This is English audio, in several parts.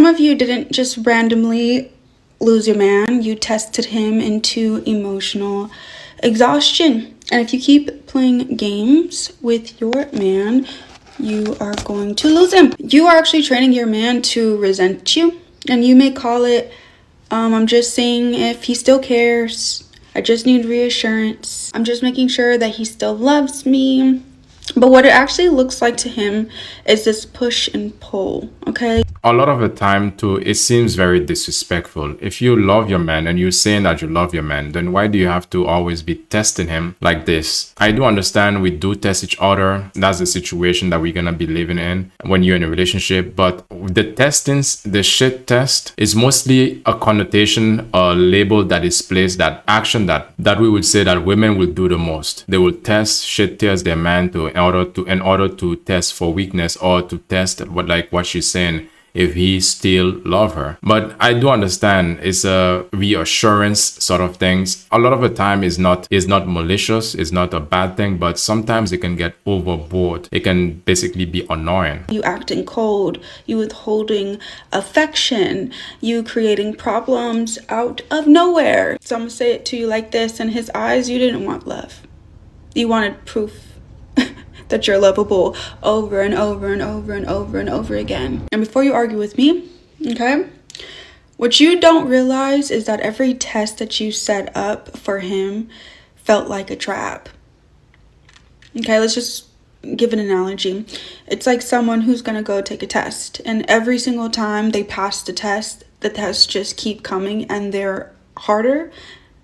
Some of you didn't just randomly lose your man, you tested him into emotional exhaustion. And if you keep playing games with your man, you are going to lose him. You are actually training your man to resent you, and you may call it, I'm just seeing if he still cares. I just need reassurance. I'm just making sure that he still loves me. But what it actually looks like to him is this push and pull, okay? A lot of the time too, it seems very disrespectful. If you love your man and you're saying that you love your man, then why do you have to always be testing him like this? I do understand we do test each other. That's the situation that we're gonna be living in when you're in a relationship. But the testings, the shit test is mostly a connotation, a label that is placed, that action that we would say that women will do the most. They will shit test their man in order to test for weakness, or to test what she's saying, if he still love her. But I do understand it's a reassurance sort of things. A lot of the time is not malicious, it's not a bad thing, but sometimes it can get overboard. It can basically be annoying. You acting cold, you withholding affection, you creating problems out of nowhere. So I'm gonna say it to you like this: in his eyes, you didn't want love. You wanted proof that you're lovable over and over and over and over and over again. And before you argue with me, okay, what you don't realize is that every test that you set up for him felt like a trap. Okay, let's just give an analogy. It's like someone who's gonna go take a test, and every single time they pass the tests just keep coming, and they're harder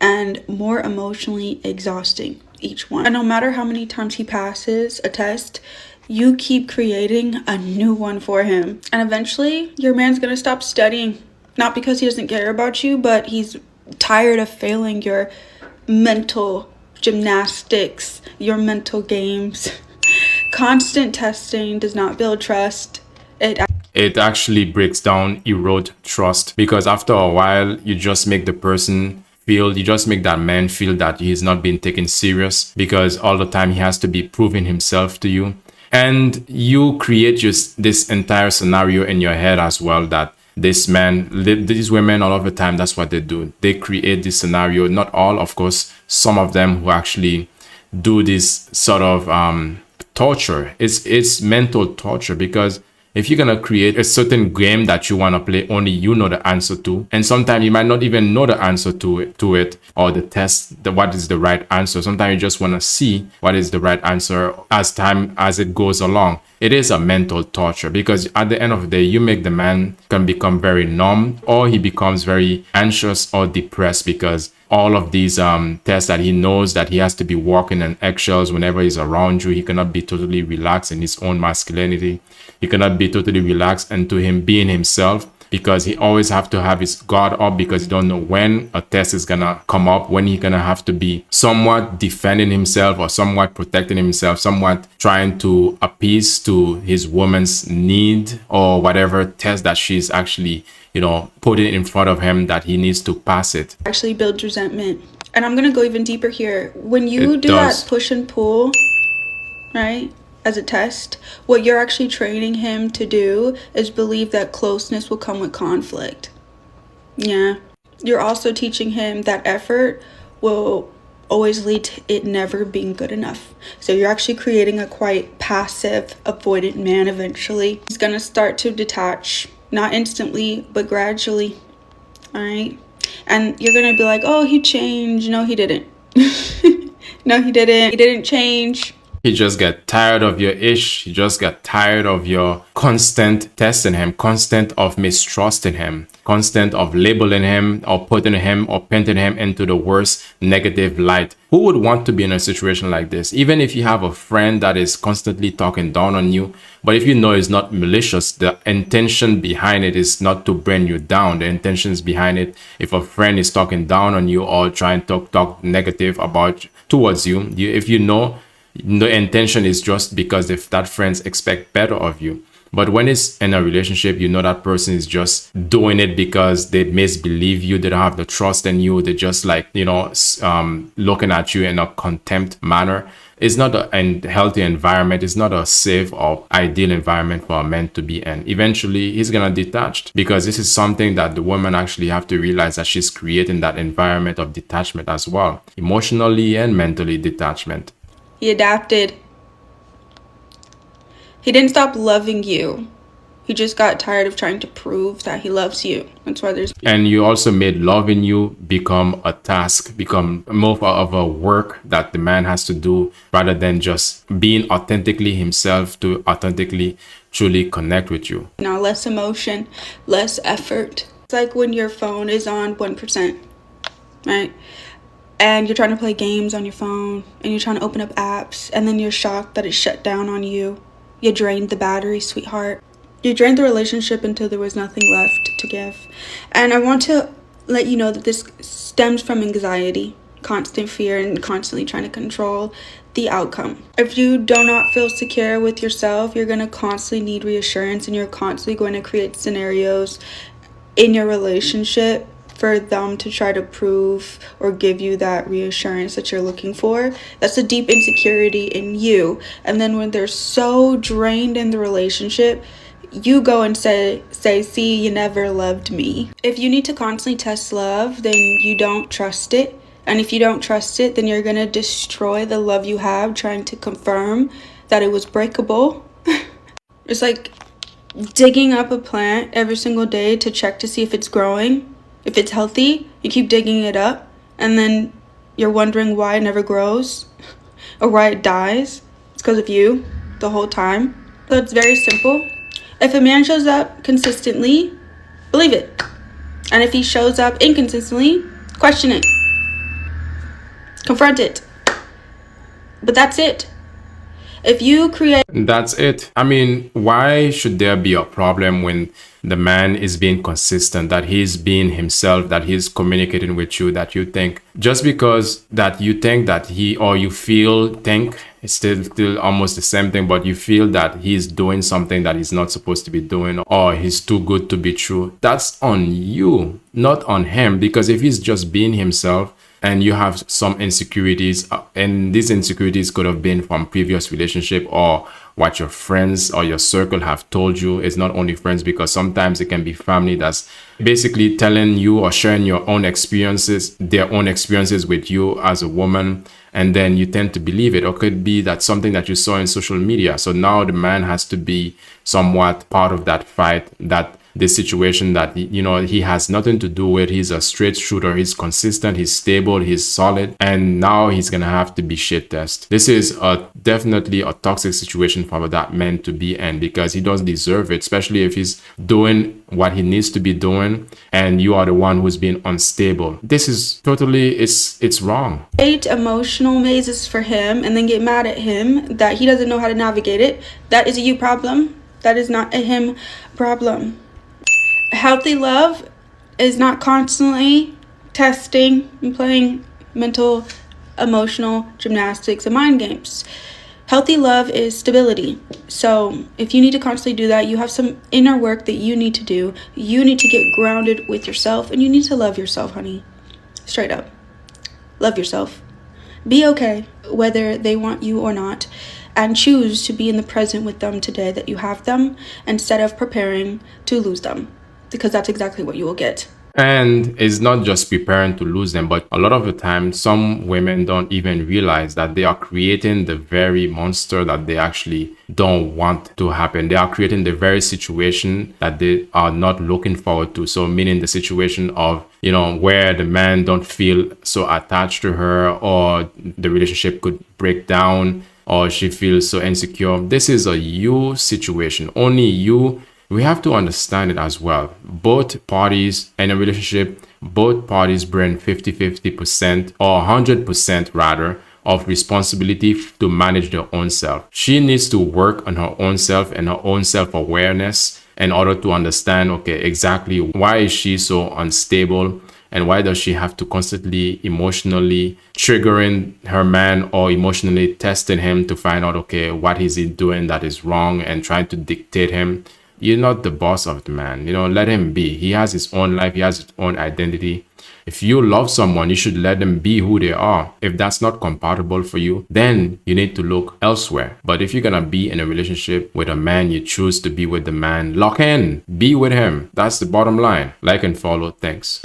and more emotionally exhausting, each one. And no matter how many times he passes a test, you keep creating a new one for him. And eventually your man's gonna stop studying, not because he doesn't care about you, but he's tired of failing your mental gymnastics, your mental games. Constant testing does not build trust. It actually breaks down, erode trust, because after a while you just make that man feel that he's not being taken serious, because all the time he has to be proving himself to you. And you create just this entire scenario in your head as well, that these women, all of the time, that's what they do. They create this scenario. Not all, of course, some of them who actually do this sort of torture. It's mental torture, because if you're gonna create a certain game that you want to play, only you know the answer to, and sometimes you might not even know the answer to it, or the test, what is the right answer. Sometimes you just want to see what is the right answer as it goes along. It is a mental torture, because at the end of the day, you make the man can become very numb, or he becomes very anxious or depressed, because all of these tests that he knows that he has to be walking on eggshells whenever he's around you. He cannot be totally relaxed in his own masculinity. He cannot be totally relaxed into him being himself, because he always have to have his guard up, because he don't know when a test is gonna come up, when he gonna have to be somewhat defending himself, or somewhat protecting himself, somewhat trying to appease to his woman's need, or whatever test that she's actually, putting in front of him, that he needs to pass it. Actually builds resentment. And I'm gonna go even deeper here. When you do that push and pull, right, as a test, what you're actually training him to do is believe that closeness will come with conflict. Yeah. You're also teaching him that effort will always lead to it never being good enough. So you're actually creating a quite passive, avoidant man eventually. He's gonna start to detach, not instantly, but gradually. All right. And you're gonna be like, oh, he changed. No, he didn't. No, he didn't. He didn't change. He just got tired of your ish. He just got tired of your constant testing him, constant of mistrusting him, constant of labeling him, or putting him or painting him into the worst negative light. Who would want to be in a situation like this? Even if you have a friend that is constantly talking down on you, but if you know it's not malicious, the intention behind it is not to bring you down. The intentions behind it, if a friend is talking down on you or trying to talk negative towards you, if you know the intention is just because if that friends expect better of you. But when it's in a relationship, you know that person is just doing it because they misbelieve you. They don't have the trust in you. They're just looking at you in a contempt manner. it's not a healthy environment. It's not a safe or ideal environment for a man to be in. Eventually, he's gonna detach, because this is something that the woman actually have to realize, that she's creating that environment of detachment as well, emotionally and mentally detachment. He adapted. He didn't stop loving you. He just got tired of trying to prove that he loves you. That's why there's... And you also made loving you become a task, become more of a work that the man has to do, rather than just being authentically himself to authentically truly connect with you. Now less emotion, less effort. It's like when your phone is on 1%, right? And you're trying to play games on your phone, and you're trying to open up apps, and then you're shocked that it shut down on you. You drained the battery, sweetheart. You drained the relationship until there was nothing left to give. And I want to let you know that this stems from anxiety, constant fear, and constantly trying to control the outcome. If you do not feel secure with yourself, you're going to constantly need reassurance, and you're constantly going to create scenarios in your relationship for them to try to prove or give you that reassurance that you're looking for. That's a deep insecurity in you. And then when they're so drained in the relationship, you go and say, see, you never loved me. If you need to constantly test love, then you don't trust it. And if you don't trust it, then you're going to destroy the love you have, trying to confirm that it was breakable. It's like digging up a plant every single day to check to see if it's growing, if it's healthy. You keep digging it up, and then you're wondering why it never grows or why it dies. It's because of you the whole time. So it's very simple. If a man shows up consistently, believe it. And if he shows up inconsistently, question it. Confront it. But that's it. If you create... That's it. I mean, why should there be a problem when the man is being consistent, that he's being himself, that he's communicating with you, that you think, just because that you think that he, or you think, it's still almost the same thing, but you feel that he's doing something that he's not supposed to be doing, or he's too good to be true. That's on you, not on him. Because if he's just being himself, and you have some insecurities, and these insecurities could have been from previous relationship, or what your friends or your circle have told you. It's not only friends, because sometimes it can be family that's basically telling you or sharing your own experiences, their own experiences with you as a woman, and then you tend to believe it. Or could be that something that you saw in social media. So now the man has to be somewhat part of that fight, that this situation that, you know, he has nothing to do with. He's a straight shooter. He's consistent. He's stable. He's solid. And now he's going to have to be shit test. This is definitely a toxic situation for that man to be in, because he doesn't deserve it, especially if he's doing what he needs to be doing and you are the one who's being unstable. This is totally, it's wrong. Create emotional mazes for him and then get mad at him that he doesn't know how to navigate it. That is a you problem. That is not a him problem. Healthy love is not constantly testing and playing mental, emotional gymnastics and mind games. Healthy love is stability. So if you need to constantly do that, you have some inner work that you need to do. You need to get grounded with yourself, and you need to love yourself, honey. Straight up. Love yourself. Be okay whether they want you or not, and choose to be in the present with them today that you have them, instead of preparing to lose them. Because that's exactly what you will get. And it's not just preparing to lose them, but a lot of the time, some women don't even realize that they are creating the very monster that they actually don't want to happen. They are creating the very situation that they are not looking forward to. So meaning the situation of, you know, where the man don't feel so attached to her, or the relationship could break down, or she feels so insecure. This is a you situation. Only you. We have to understand it as well. Both parties in a relationship, both parties bring 50-50% or 100% rather of responsibility to manage their own self. She needs to work on her own self and her own self-awareness in order to understand, okay, exactly why is she so unstable, and why does she have to constantly emotionally triggering her man or emotionally testing him to find out, okay, what is he doing that is wrong, and trying to dictate him You're not the boss of the man. Let him be. He has his own life. He has his own identity. If you love someone, you should let them be who they are. If that's not compatible for you, then you need to look elsewhere. But if you're gonna be in a relationship with a man, you choose to be with the man, lock in, be with him. That's the bottom line. Like and follow. Thanks.